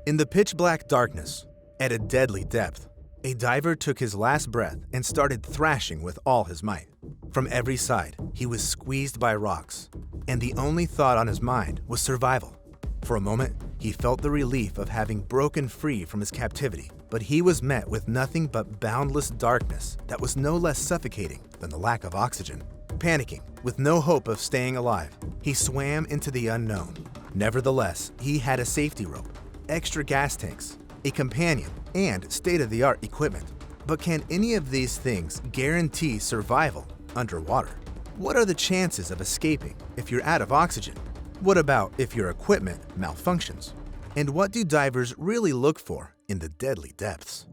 In the pitch-black darkness, at a deadly depth, a diver took his last breath and started thrashing with all his might. From every side, he was squeezed by rocks, and the only thought on his mind was survival. For a moment, he felt the relief of having broken free from his captivity, but he was met with nothing but boundless darkness that was no less suffocating than the lack of oxygen. Panicking, with no hope of staying alive, he swam into the unknown. Nevertheless, he had a safety rope, extra gas tanks, a companion, and state-of-the-art equipment. But can any of these things guarantee survival underwater? What are the chances of escaping if you're out of oxygen? What about if your equipment malfunctions? And what do divers really look for in the deadly depths?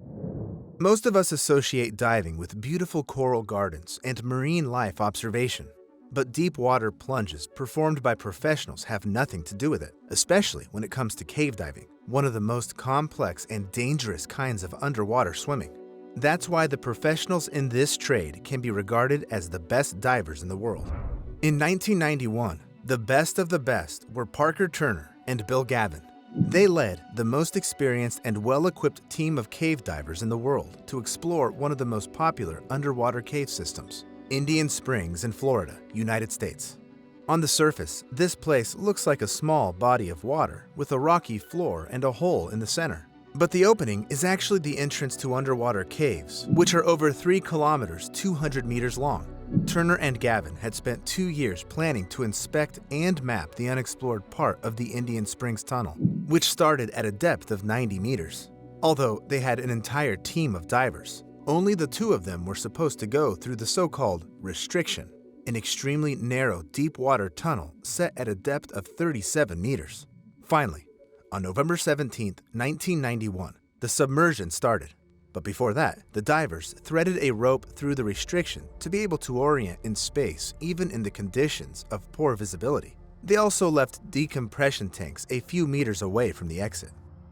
Most of us associate diving with beautiful coral gardens and marine life observation. But deep water plunges performed by professionals have nothing to do with it, especially when it comes to cave diving, one of the most complex and dangerous kinds of underwater swimming. That's why the professionals in this trade can be regarded as the best divers in the world. In 1991, the best of the best were Parker Turner and Bill Gavin. They led the most experienced and well-equipped team of cave divers in the world to explore one of the most popular underwater cave systems, Indian Springs in Florida, United States. On the surface, this place looks like a small body of water with a rocky floor and a hole in the center. But the opening is actually the entrance to underwater caves, which are over 3 kilometers, 200 meters long. Turner and Gavin had spent 2 years planning to inspect and map the unexplored part of the Indian Springs Tunnel, which started at a depth of 90 meters. Although they had an entire team of divers, only the 2 of them were supposed to go through the so-called restriction, an extremely narrow deep water tunnel set at a depth of 37 meters. Finally, on November 17, 1991, the submersion started. But before that, the divers threaded a rope through the restriction to be able to orient in space even in the conditions of poor visibility. They also left decompression tanks a few meters away from the exit.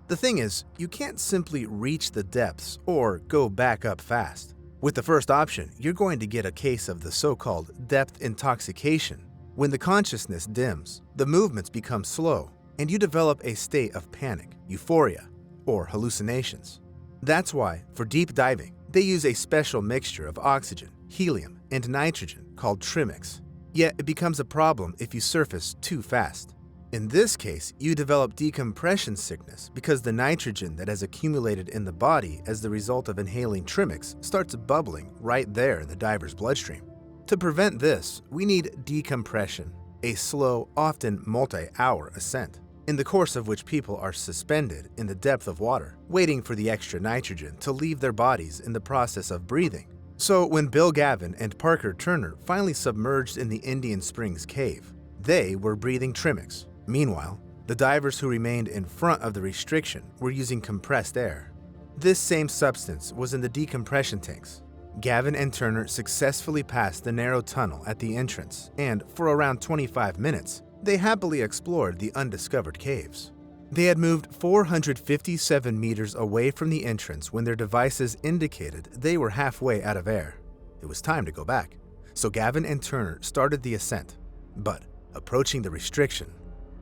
The thing is, you can't simply reach the depths or go back up fast. With the first option, you're going to get a case of the so-called depth intoxication. When the consciousness dims, the movements become slow, and you develop a state of panic, euphoria, or hallucinations. That's why, for deep diving, they use a special mixture of oxygen, helium, and nitrogen called trimix. Yet it becomes a problem if you surface too fast. In this case, you develop decompression sickness because the nitrogen that has accumulated in the body as the result of inhaling trimix starts bubbling right there in the diver's bloodstream. To prevent this, we need decompression, a slow, often multi-hour ascent, in the course of which people are suspended in the depth of water, waiting for the extra nitrogen to leave their bodies in the process of breathing. So when Bill Gavin and Parker Turner finally submerged in the Indian Springs cave, they were breathing trimix. Meanwhile, the divers who remained in front of the restriction were using compressed air. This same substance was in the decompression tanks. Gavin and Turner successfully passed the narrow tunnel at the entrance, and for around 25 minutes, they happily explored the undiscovered caves. They had moved 457 meters away from the entrance when their devices indicated they were halfway out of air. It was time to go back, so Gavin and Turner started the ascent. But approaching the restriction,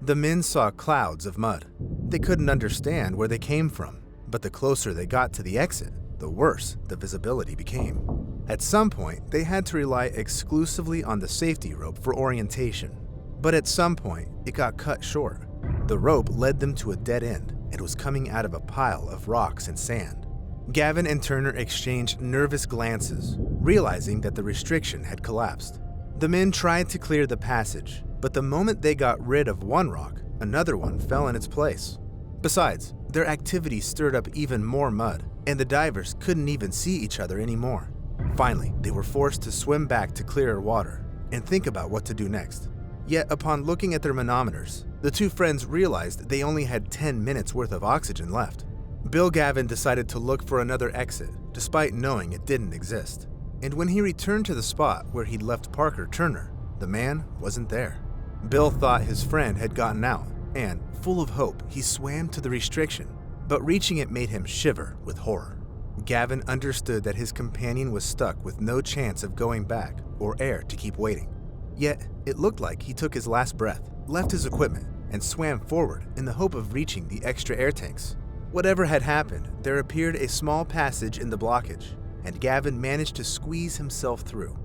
the men saw clouds of mud. They couldn't understand where they came from, but the closer they got to the exit, the worse the visibility became. At some point, they had to rely exclusively on the safety rope for orientation. But at some point, it got cut short. The rope led them to a dead end and was coming out of a pile of rocks and sand. Gavin and Turner exchanged nervous glances, realizing that the restriction had collapsed. The men tried to clear the passage, but the moment they got rid of one rock, another one fell in its place. Besides, their activity stirred up even more mud, and the divers couldn't even see each other anymore. Finally, they were forced to swim back to clearer water and think about what to do next. Yet, upon looking at their manometers, the 2 friends realized they only had 10 minutes worth of oxygen left. Bill Gavin decided to look for another exit, despite knowing it didn't exist. And when he returned to the spot where he'd left Parker Turner, the man wasn't there. Bill thought his friend had gotten out, and, full of hope, he swam to the restriction, but reaching it made him shiver with horror. Gavin understood that his companion was stuck with no chance of going back or air to keep waiting. Yet, it looked like he took his last breath, left his equipment, and swam forward in the hope of reaching the extra air tanks. Whatever had happened, there appeared a small passage in the blockage, and Gavin managed to squeeze himself through.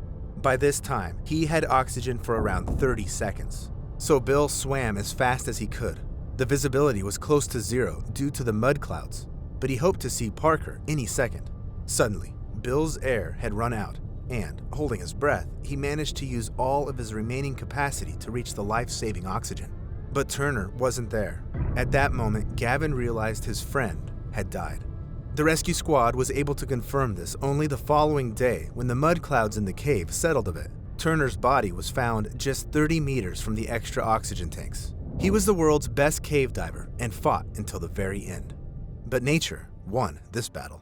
By this time, he had oxygen for around 30 seconds, so Bill swam as fast as he could. The visibility was close to zero due to the mud clouds, but he hoped to see Parker any second. Suddenly, Bill's air had run out, and, holding his breath, he managed to use all of his remaining capacity to reach the life-saving oxygen. But Turner wasn't there. At that moment, Gavin realized his friend had died. The rescue squad was able to confirm this only the following day when the mud clouds in the cave settled a bit. Turner's body was found just 30 meters from the extra oxygen tanks. He was the world's best cave diver and fought until the very end. But nature won this battle.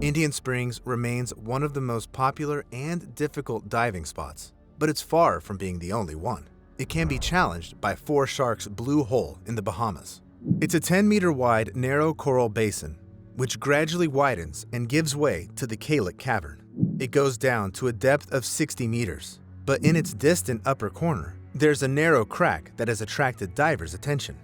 Indian Springs remains one of the most popular and difficult diving spots, but it's far from being the only one. It can be challenged by Four Sharks Blue Hole in the Bahamas. It's a 10-meter wide, narrow coral basin, which gradually widens and gives way to the Kalik Cavern. It goes down to a depth of 60 meters, but in its distant upper corner, there's a narrow crack that has attracted divers' attention.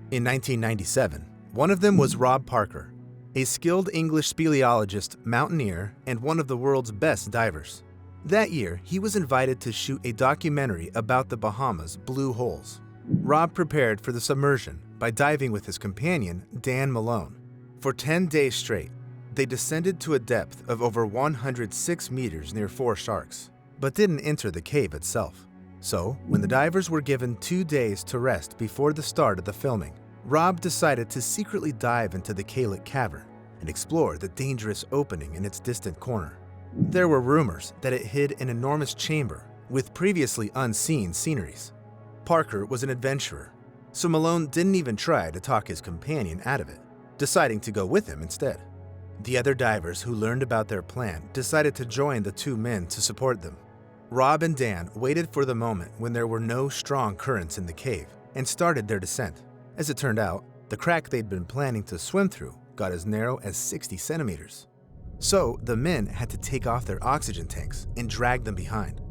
In 1997, one of them was Rob Parker, a skilled English speleologist, mountaineer, and one of the world's best divers. That year, he was invited to shoot a documentary about the Bahamas Blue Holes. Rob prepared for the submersion by diving with his companion, Dan Malone. For 10 days straight, they descended to a depth of over 106 meters near Four Sharks, but didn't enter the cave itself. So, when the divers were given 2 days to rest before the start of the filming, Rob decided to secretly dive into the Kalik Cavern and explore the dangerous opening in its distant corner. There were rumors that it hid an enormous chamber with previously unseen sceneries. Parker was an adventurer, so Malone didn't even try to talk his companion out of it, deciding to go with him instead. The other divers who learned about their plan decided to join the two men to support them. Rob and Dan waited for the moment when there were no strong currents in the cave and started their descent. As it turned out, the crack they'd been planning to swim through got as narrow as 60 centimeters. So the men had to take off their oxygen tanks and drag them behind.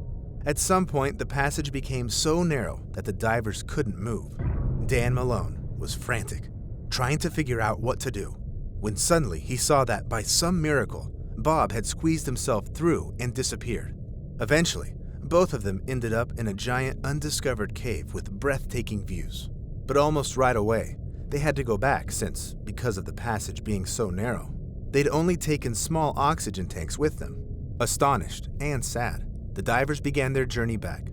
At some point, the passage became so narrow that the divers couldn't move. Dan Malone was frantic, trying to figure out what to do, when suddenly he saw that, by some miracle, Bob had squeezed himself through and disappeared. Eventually, both of them ended up in a giant undiscovered cave with breathtaking views. But almost right away, they had to go back since, because of the passage being so narrow, they'd only taken small oxygen tanks with them. Astonished and sad, the divers began their journey back.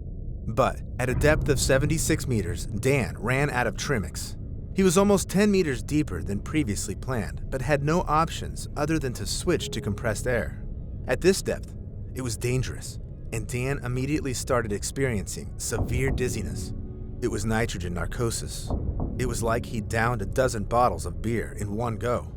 But at a depth of 76 meters, Dan ran out of Trimix. He was almost 10 meters deeper than previously planned, but had no options other than to switch to compressed air. At this depth, it was dangerous, and Dan immediately started experiencing severe dizziness. It was nitrogen narcosis. It was like he'd downed a dozen bottles of beer in one go.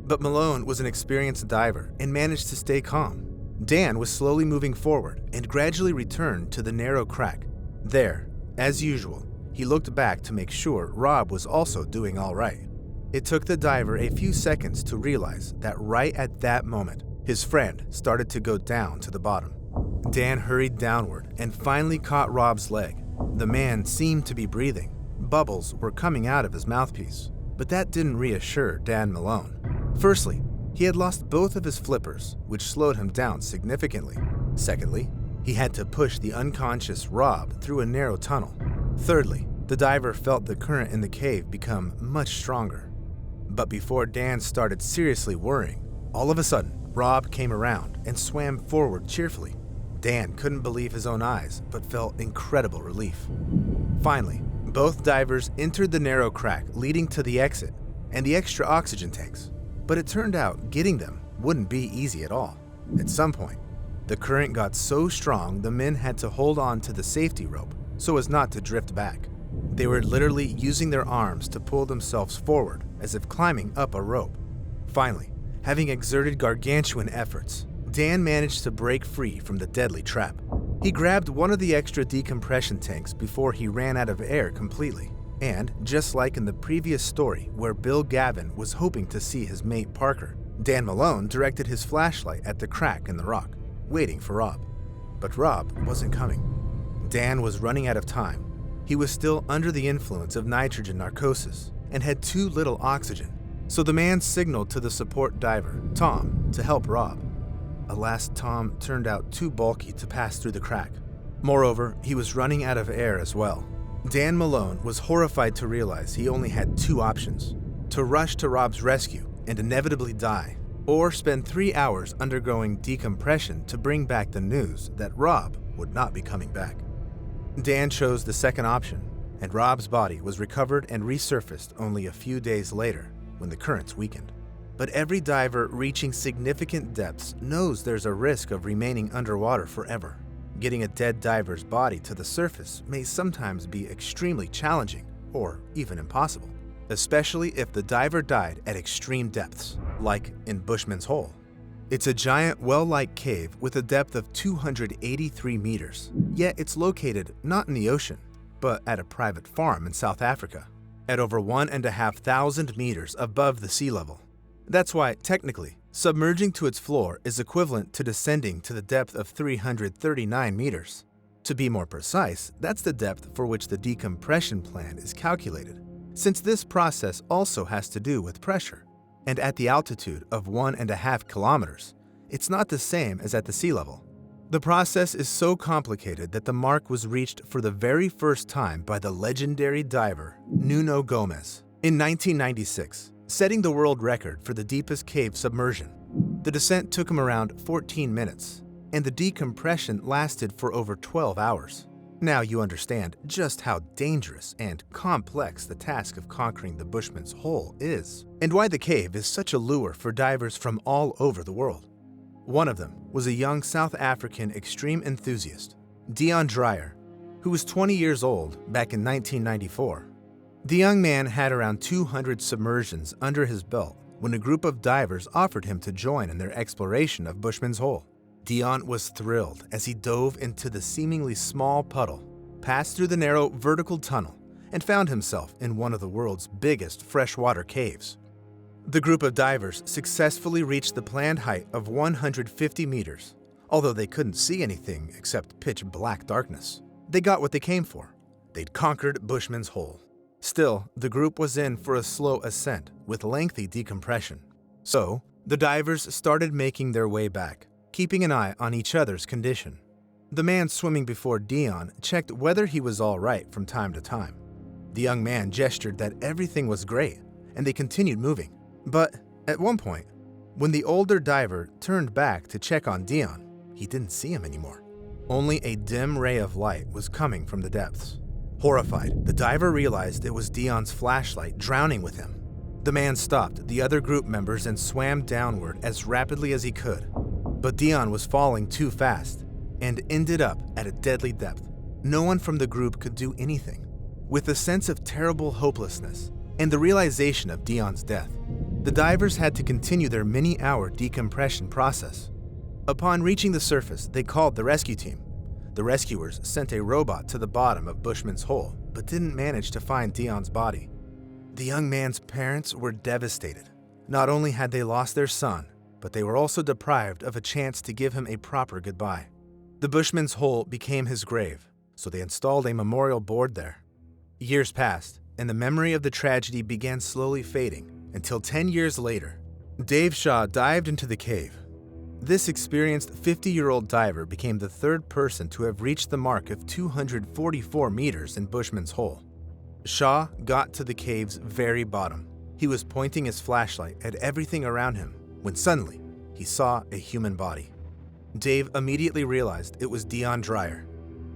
But Malone was an experienced diver and managed to stay calm. Dan was slowly moving forward and gradually returned to the narrow crack. There, as usual, he looked back to make sure Rob was also doing all right. It took the diver a few seconds to realize that right at that moment, his friend started to go down to the bottom. Dan hurried downward and finally caught Rob's leg. The man seemed to be breathing. Bubbles were coming out of his mouthpiece, but that didn't reassure Dan Malone. Firstly, he had lost both of his flippers, which slowed him down significantly. Secondly, he had to push the unconscious Rob through a narrow tunnel. Thirdly, the diver felt the current in the cave become much stronger. But before Dan started seriously worrying, all of a sudden, Rob came around and swam forward cheerfully. Dan couldn't believe his own eyes, but felt incredible relief. Finally, both divers entered the narrow crack leading to the exit and the extra oxygen tanks. But it turned out getting them wouldn't be easy at all. At some point, the current got so strong the men had to hold on to the safety rope so as not to drift back. They were literally using their arms to pull themselves forward as if climbing up a rope. Finally, having exerted gargantuan efforts, Dan managed to break free from the deadly trap. He grabbed one of the extra decompression tanks before he ran out of air completely. And, just like in the previous story where Bill Gavin was hoping to see his mate Parker, Dan Malone directed his flashlight at the crack in the rock, waiting for Rob. But Rob wasn't coming. Dan was running out of time. He was still under the influence of nitrogen narcosis and had too little oxygen, So the man signaled to the support diver, Tom, to help Rob. Alas, Tom turned out too bulky to pass through the crack. Moreover, he was running out of air as well. Dan Malone was horrified to realize he only had two options: to rush to Rob's rescue and inevitably die, or spend 3 hours undergoing decompression to bring back the news that Rob would not be coming back. Dan chose the second option, and Rob's body was recovered and resurfaced only a few days later when the currents weakened. But every diver reaching significant depths knows there's a risk of remaining underwater forever. Getting a dead diver's body to the surface may sometimes be extremely challenging or even impossible, especially if the diver died at extreme depths, like in Bushman's Hole. It's a giant well-like cave with a depth of 283 meters, yet it's located not in the ocean, but at a private farm in South Africa, at over 1,500 meters above the sea level. That's why, technically, submerging to its floor is equivalent to descending to the depth of 339 meters. To be more precise, that's the depth for which the decompression plan is calculated, since this process also has to do with pressure. And at the altitude of 1.5 kilometers, it's not the same as at the sea level. The process is so complicated that the mark was reached for the very first time by the legendary diver Nuno Gomes in 1996, setting the world record for the deepest cave submersion. The descent took him around 14 minutes, and the decompression lasted for over 12 hours. Now you understand just how dangerous and complex the task of conquering the Bushman's Hole is, and why the cave is such a lure for divers from all over the world. One of them was a young South African extreme enthusiast, Deon Dreyer, who was 20 years old back in 1994. The young man had around 200 submersions under his belt when a group of divers offered him to join in their exploration of Bushman's Hole. Deon was thrilled as he dove into the seemingly small puddle, passed through the narrow vertical tunnel, and found himself in one of the world's biggest freshwater caves. The group of divers successfully reached the planned height of 150 meters, although they couldn't see anything except pitch black darkness. They got what they came for. They'd conquered Bushman's Hole. Still, the group was in for a slow ascent with lengthy decompression. So, the divers started making their way back, keeping an eye on each other's condition. The man swimming before Deon checked whether he was all right from time to time. The young man gestured that everything was great, and they continued moving. But at one point, when the older diver turned back to check on Deon, he didn't see him anymore. Only a dim ray of light was coming from the depths. Horrified, the diver realized it was Deon's flashlight drowning with him. The man stopped the other group members and swam downward as rapidly as he could. But Deon was falling too fast and ended up at a deadly depth. No one from the group could do anything. With a sense of terrible hopelessness and the realization of Deon's death, the divers had to continue their many-hour decompression process. Upon reaching the surface, they called the rescue team. The rescuers sent a robot to the bottom of Bushman's Hole, but didn't manage to find Deon's body. The young man's parents were devastated. Not only had they lost their son, but they were also deprived of a chance to give him a proper goodbye. The Bushman's Hole became his grave, so they installed a memorial board there. Years passed, and the memory of the tragedy began slowly fading, until 10 years later, Dave Shaw dived into the cave. This experienced 50-year-old diver became the third person to have reached the mark of 244 meters in Bushman's Hole. Shaw got to the cave's very bottom. He was pointing his flashlight at everything around him when suddenly he saw a human body. Dave immediately realized it was Deon Dreyer.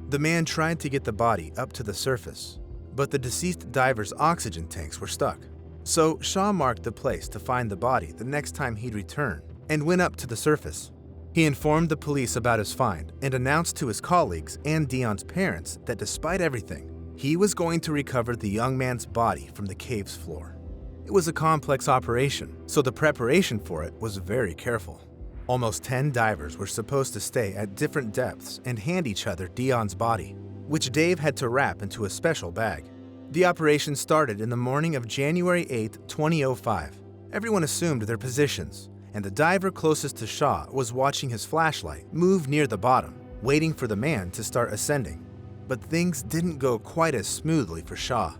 The man tried to get the body up to the surface, but the deceased diver's oxygen tanks were stuck. So Shaw marked the place to find the body the next time he'd return and went up to the surface. He informed the police about his find and announced to his colleagues and Deon's parents that despite everything, he was going to recover the young man's body from the cave's floor. It was a complex operation, so the preparation for it was very careful. Almost 10 divers were supposed to stay at different depths and hand each other Deon's body, which Dave had to wrap into a special bag. The operation started in the morning of January 8, 2005. Everyone assumed their positions, and the diver closest to Shaw was watching his flashlight move near the bottom, waiting for the man to start ascending. But things didn't go quite as smoothly for Shaw.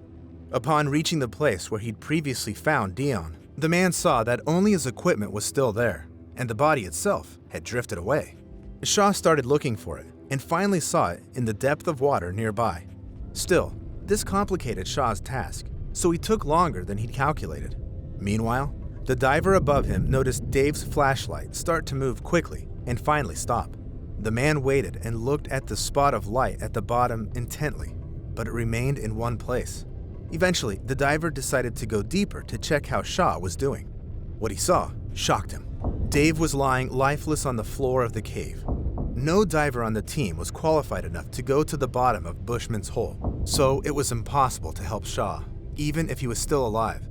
Upon reaching the place where he'd previously found Deon, The man saw that only his equipment was still there, and the body itself had drifted away. Shaw started looking for it and finally saw it in the depth of water nearby. Still, this complicated Shaw's task, so he took longer than he'd calculated. Meanwhile, the diver above him noticed Dave's flashlight start to move quickly and finally stop. The man waited and looked at the spot of light at the bottom intently, but it remained in one place. Eventually, the diver decided to go deeper to check how Shaw was doing. What he saw shocked him. Dave was lying lifeless on the floor of the cave. No diver on the team was qualified enough to go to the bottom of Bushman's hole, so it was impossible to help Shaw, even if he was still alive.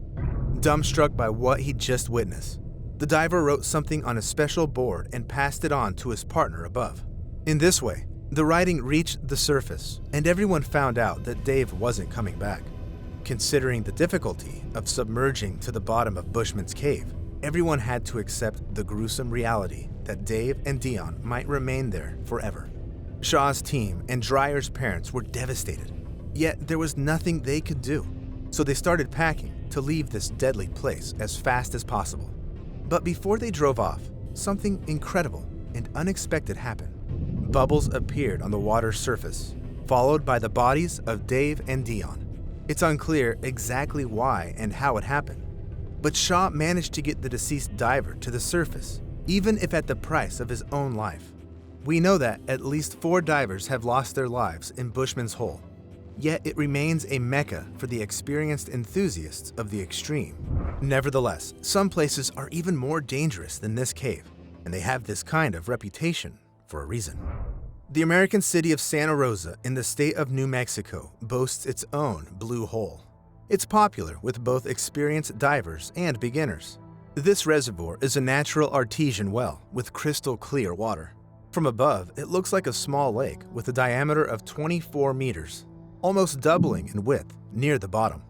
Dumbstruck by what he'd just witnessed, the diver wrote something on a special board and passed it on to his partner above. In this way, the writing reached the surface, and everyone found out that Dave wasn't coming back. Considering the difficulty of submerging to the bottom of Bushman's cave, everyone had to accept the gruesome reality that Dave and Deon might remain there forever. Shaw's team and Dreyer's parents were devastated, yet there was nothing they could do, so they started packing to leave this deadly place as fast as possible. But before they drove off, something incredible and unexpected happened. Bubbles appeared on the water's surface, followed by the bodies of Dave and Deon. It's unclear exactly why and how it happened, but Shaw managed to get the deceased diver to the surface, even if at the price of his own life. We know that at least 4 divers have lost their lives in Bushman's Hole, yet it remains a mecca for the experienced enthusiasts of the extreme. Nevertheless, some places are even more dangerous than this cave, and they have this kind of reputation for a reason. The American city of Santa Rosa in the state of New Mexico boasts its own blue hole. It's popular with both experienced divers and beginners. This reservoir is a natural artesian well with crystal clear water. From above, it looks like a small lake with a diameter of 24 meters, almost doubling in width near the bottom.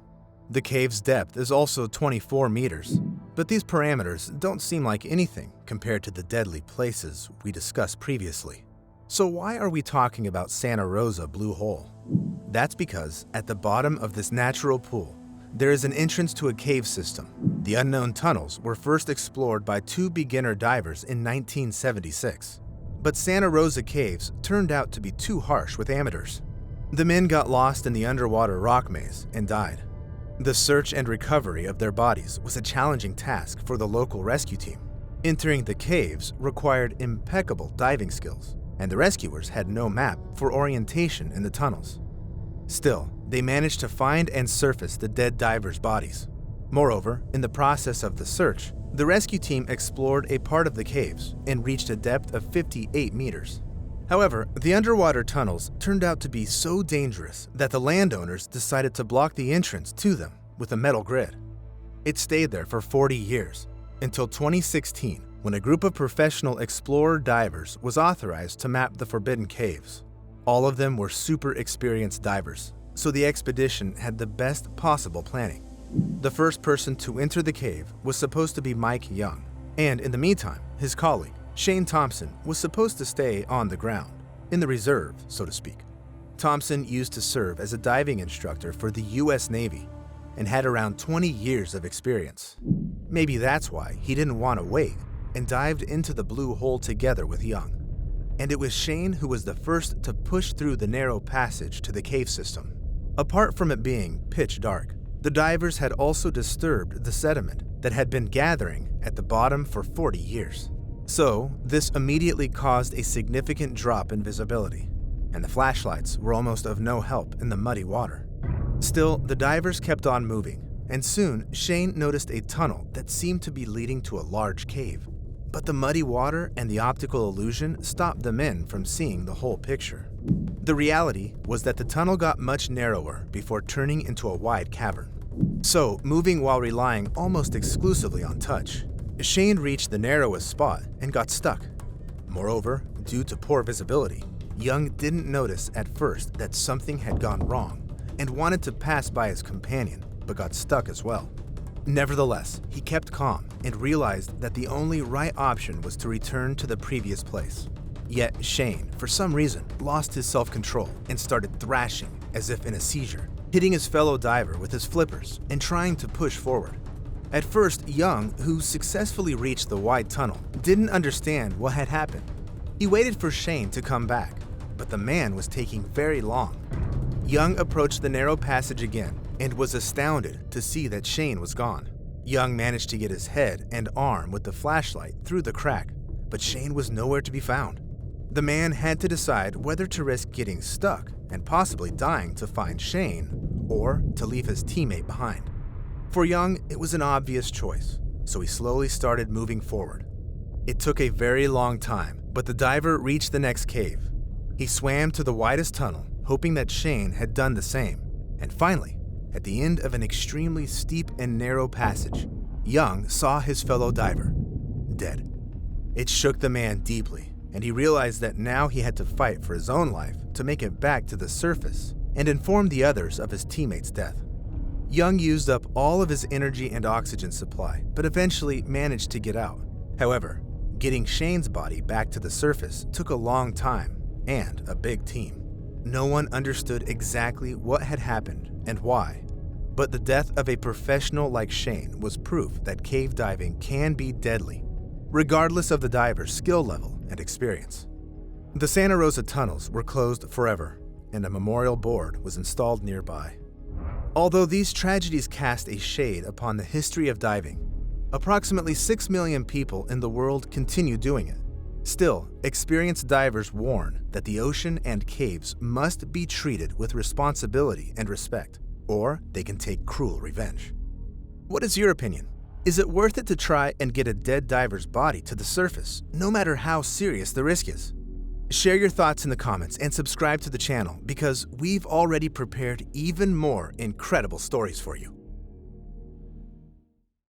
The cave's depth is also 24 meters, but these parameters don't seem like anything compared to the deadly places we discussed previously. So why are we talking about Santa Rosa Blue Hole? That's because at the bottom of this natural pool, there is an entrance to a cave system. The unknown tunnels were first explored by 2 beginner divers in 1976. But Santa Rosa caves turned out to be too harsh with amateurs. The men got lost in the underwater rock maze and died. The search and recovery of their bodies was a challenging task for the local rescue team. Entering the caves required impeccable diving skills, and the rescuers had no map for orientation in the tunnels. Still, they managed to find and surface the dead divers' bodies. Moreover, in the process of the search, the rescue team explored a part of the caves and reached a depth of 58 meters. However, the underwater tunnels turned out to be so dangerous that the landowners decided to block the entrance to them with a metal grid. It stayed there for 40 years, until 2016, when a group of professional explorer divers was authorized to map the forbidden caves. All of them were super experienced divers, so the expedition had the best possible planning. The first person to enter the cave was supposed to be Mike Young, and in the meantime, his colleague, Shane Thompson, was supposed to stay on the ground, in the reserve, so to speak. Thompson used to serve as a diving instructor for the US Navy and had around 20 years of experience. Maybe that's why he didn't want to wait and dived into the blue hole together with Young. And it was Shane who was the first to push through the narrow passage to the cave system. Apart from it being pitch dark, the divers had also disturbed the sediment that had been gathering at the bottom for 40 years. So, this immediately caused a significant drop in visibility, and the flashlights were almost of no help in the muddy water. Still, the divers kept on moving, and soon Shane noticed a tunnel that seemed to be leading to a large cave. But the muddy water and the optical illusion stopped the men from seeing the whole picture. The reality was that the tunnel got much narrower before turning into a wide cavern. So, moving while relying almost exclusively on touch, Shane reached the narrowest spot and got stuck. Moreover, due to poor visibility, Young didn't notice at first that something had gone wrong and wanted to pass by his companion, but got stuck as well. Nevertheless, he kept calm and realized that the only right option was to return to the previous place. Yet Shane, for some reason, lost his self-control and started thrashing as if in a seizure, hitting his fellow diver with his flippers and trying to push forward. At first, Young, who successfully reached the wide tunnel, didn't understand what had happened. He waited for Shane to come back, but the man was taking very long. Young approached the narrow passage again and was astounded to see that Shane was gone. Young managed to get his head and arm with the flashlight through the crack, but Shane was nowhere to be found. The man had to decide whether to risk getting stuck and possibly dying to find Shane or to leave his teammate behind. For Young, it was an obvious choice, so he slowly started moving forward. It took a very long time, but the diver reached the next cave. He swam to the widest tunnel, hoping that Shane had done the same, and finally, at the end of an extremely steep and narrow passage, Young saw his fellow diver, dead. It shook the man deeply, and he realized that now he had to fight for his own life to make it back to the surface and inform the others of his teammate's death. Young used up all of his energy and oxygen supply, but eventually managed to get out. However, getting Shane's body back to the surface took a long time and a big team. No one understood exactly what had happened and why, but the death of a professional like Shane was proof that cave diving can be deadly, regardless of the diver's skill level and experience. The Santa Rosa tunnels were closed forever, and a memorial board was installed nearby. Although these tragedies cast a shade upon the history of diving, approximately 6 million people in the world continue doing it. Still, experienced divers warn that the ocean and caves must be treated with responsibility and respect, or they can take cruel revenge. What is your opinion? Is it worth it to try and get a dead diver's body to the surface, no matter how serious the risk is? Share your thoughts in the comments and subscribe to the channel because we've already prepared even more incredible stories for you.